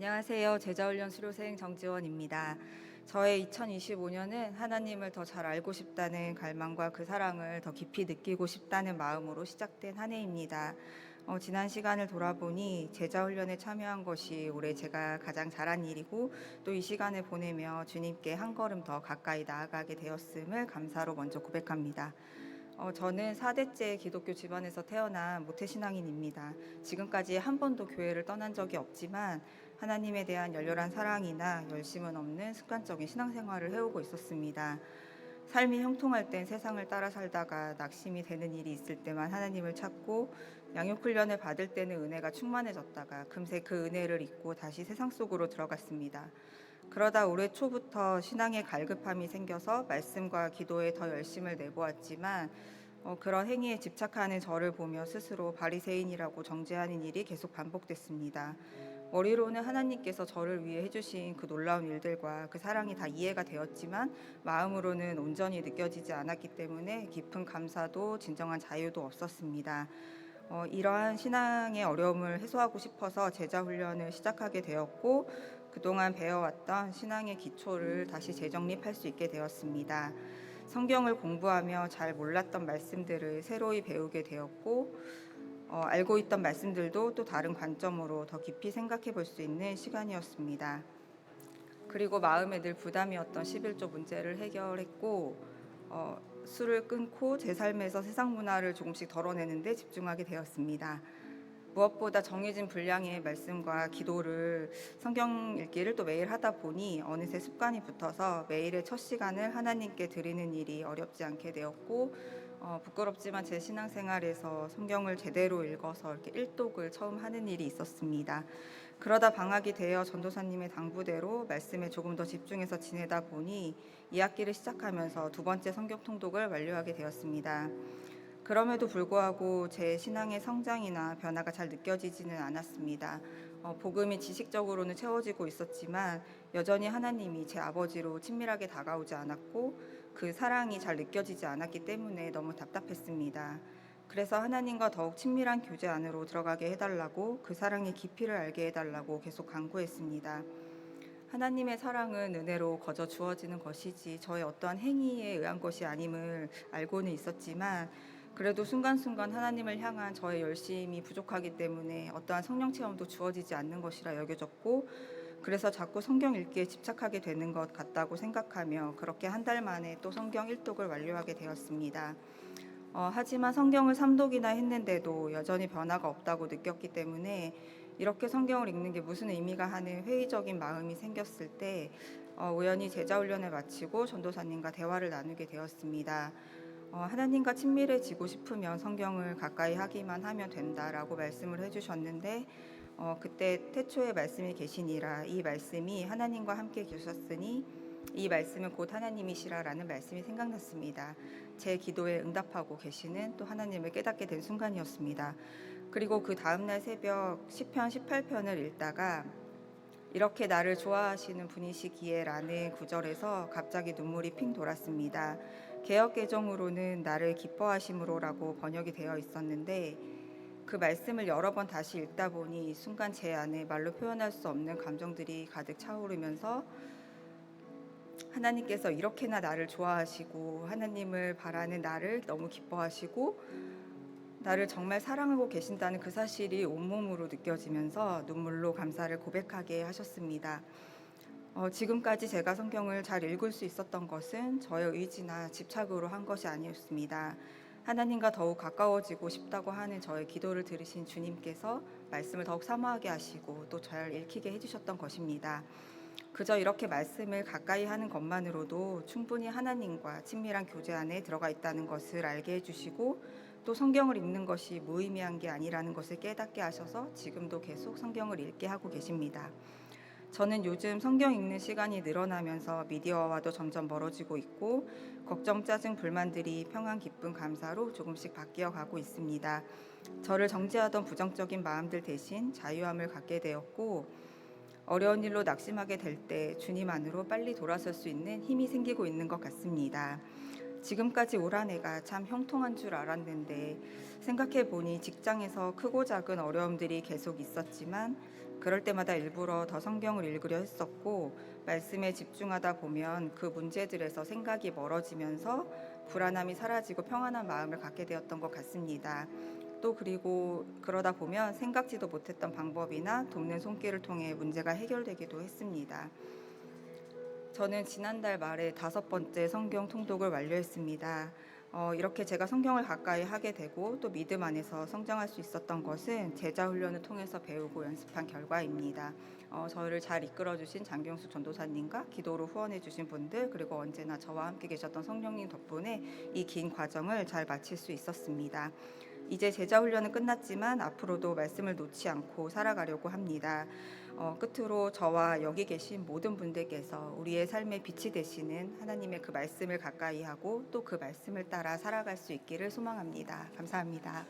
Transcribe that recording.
안녕하세요. 제자훈련 수료생 정지원입니다. 저의 2025년은 하나님을 더 잘 알고 싶다는 갈망과 그 사랑을 더 깊이 느끼고 싶다는 마음으로 시작된 한 해입니다. 지난 시간을 돌아보니 제자훈련에 참여한 것이 올해 제가 가장 잘한 일이고 또 이 시간을 보내며 주님께 한 걸음 더 가까이 나아가게 되었음을 감사로 먼저 고백합니다. 저는 4대째 기독교 집안에서 태어난 모태신앙인입니다. 지금까지 한 번도 교회를 떠난 적이 없지만 하나님에 대한 열렬한 사랑이나 열심은 없는 습관적인 신앙생활을 해오고 있었습니다. 삶이 형통할 땐 세상을 따라 살다가 낙심이 되는 일이 있을 때만 하나님을 찾고 양육훈련을 받을 때는 은혜가 충만해졌다가 금세 그 은혜를 잊고 다시 세상 속으로 들어갔습니다. 그러다 올해 초부터 신앙에 갈급함이 생겨서 말씀과 기도에 더 열심을 내보았지만 그런 행위에 집착하는 저를 보며 스스로 바리새인이라고 정죄하는 일이 계속 반복됐습니다. 머리로는 하나님께서 저를 위해 해주신 그 놀라운 일들과 그 사랑이 다 이해가 되었지만 마음으로는 온전히 느껴지지 않았기 때문에 깊은 감사도 진정한 자유도 없었습니다. 이러한 신앙의 어려움을 해소하고 싶어서 제자 훈련을 시작하게 되었고 그동안 배워왔던 신앙의 기초를 다시 재정립할 수 있게 되었습니다. 성경을 공부하며 잘 몰랐던 말씀들을 새로이 배우게 되었고 알고 있던 말씀들도 또 다른 관점으로 더 깊이 생각해 볼 수 있는 시간이었습니다. 그리고 마음에 늘 부담이었던 11조 문제를 해결했고 술을 끊고 제 삶에서 세상 문화를 조금씩 덜어내는 데 집중하게 되었습니다. 무엇보다 정해진 분량의 말씀과 기도를 성경 읽기를 또 매일 하다 보니 어느새 습관이 붙어서 매일의 첫 시간을 하나님께 드리는 일이 어렵지 않게 되었고 부끄럽지만 제 신앙생활에서 성경을 제대로 읽어서 이렇게 일독을 처음 하는 일이 있었습니다. 그러다 방학이 되어 전도사님의 당부대로 말씀에 조금 더 집중해서 지내다 보니 2학기를 시작하면서 두 번째 성경 통독을 완료하게 되었습니다. 그럼에도 불구하고 제 신앙의 성장이나 변화가 잘 느껴지지는 않았습니다. 복음이 지식적으로는 채워지고 있었지만 여전히 하나님이 제 아버지로 친밀하게 다가오지 않았고 그 사랑이 잘 느껴지지 않았기 때문에 너무 답답했습니다. 그래서 하나님과 더욱 친밀한 교제 안으로 들어가게 해달라고 그 사랑의 깊이를 알게 해달라고 계속 간구했습니다. 하나님의 사랑은 은혜로 거저 주어지는 것이지 저의 어떠한 행위에 의한 것이 아님을 알고는 있었지만 그래도 순간순간 하나님을 향한 저의 열심이 부족하기 때문에 어떠한 성령 체험도 주어지지 않는 것이라 여겨졌고 그래서 자꾸 성경 읽기에 집착하게 되는 것 같다고 생각하며 그렇게 한 달 만에 또 성경 1독을 완료하게 되었습니다. 하지만 성경을 3독이나 했는데도 여전히 변화가 없다고 느꼈기 때문에 이렇게 성경을 읽는 게 무슨 의미가 하는 회의적인 마음이 생겼을 때 우연히 제자훈련을 마치고 전도사님과 대화를 나누게 되었습니다. 하나님과 친밀해지고 싶으면 성경을 가까이 하기만 하면 된다라고 말씀을 해주셨는데 그때 태초에 말씀이 계시니라 이 말씀이 하나님과 함께 계셨으니 이 말씀은 곧 하나님이시라라는 말씀이 생각났습니다. 제 기도에 응답하고 계시는 또 하나님을 깨닫게 된 순간이었습니다. 그리고 그 다음날 새벽 시편 18편을 읽다가 이렇게 나를 좋아하시는 분이시기에라는 구절에서 갑자기 눈물이 핑 돌았습니다. 개역 개정으로는 나를 기뻐하심으로라고 번역이 되어 있었는데 그 말씀을 여러 번 다시 읽다 보니 순간 제 안에 말로 표현할 수 없는 감정들이 가득 차오르면서 하나님께서 이렇게나 나를 좋아하시고 하나님을 바라는 나를 너무 기뻐하시고 나를 정말 사랑하고 계신다는 그 사실이 온몸으로 느껴지면서 눈물로 감사를 고백하게 하셨습니다. 지금까지 제가 성경을 잘 읽을 수 있었던 것은 저의 의지나 집착으로 한 것이 아니었습니다. 하나님과 더욱 가까워지고 싶다고 하는 저의 기도를 들으신 주님께서 말씀을 더욱 사모하게 하시고 또 잘 읽히게 해주셨던 것입니다. 그저 이렇게 말씀을 가까이 하는 것만으로도 충분히 하나님과 친밀한 교제 안에 들어가 있다는 것을 알게 해주시고 또 성경을 읽는 것이 무의미한 게 아니라는 것을 깨닫게 하셔서 지금도 계속 성경을 읽게 하고 계십니다. 저는 요즘 성경 읽는 시간이 늘어나면서 미디어와도 점점 멀어지고 있고 걱정, 짜증, 불만들이 평안, 기쁨, 감사로 조금씩 바뀌어 가고 있습니다. 저를 정죄하던 부정적인 마음들 대신 자유함을 갖게 되었고 어려운 일로 낙심하게 될 때 주님 안으로 빨리 돌아설 수 있는 힘이 생기고 있는 것 같습니다. 지금까지 올 한 해가 참 형통한 줄 알았는데 생각해 보니 직장에서 크고 작은 어려움들이 계속 있었지만 그럴 때마다 일부러 더 성경을 읽으려 했었고 말씀에 집중하다 보면 그 문제들에서 생각이 멀어지면서 불안함이 사라지고 평안한 마음을 갖게 되었던 것 같습니다. 또 그리고 그러다 보면 생각지도 못했던 방법이나 돕는 손길을 통해 문제가 해결되기도 했습니다. 저는 지난달 말에 5번째 성경 통독을 완료했습니다. 이렇게 제가 성경을 가까이 하게 되고 또 믿음 안에서 성장할 수 있었던 것은 제자 훈련을 통해서 배우고 연습한 결과입니다. 저를 잘 이끌어주신 장경수 전도사님과 기도로 후원해주신 분들 그리고 언제나 저와 함께 계셨던 성령님 덕분에 이 긴 과정을 잘 마칠 수 있었습니다. 이제 제자 훈련은 끝났지만 앞으로도 말씀을 놓지 않고 살아가려고 합니다. 끝으로 저와 여기 계신 모든 분들께서 우리의 삶의 빛이 되시는 하나님의 그 말씀을 가까이 하고 또 그 말씀을 따라 살아갈 수 있기를 소망합니다. 감사합니다.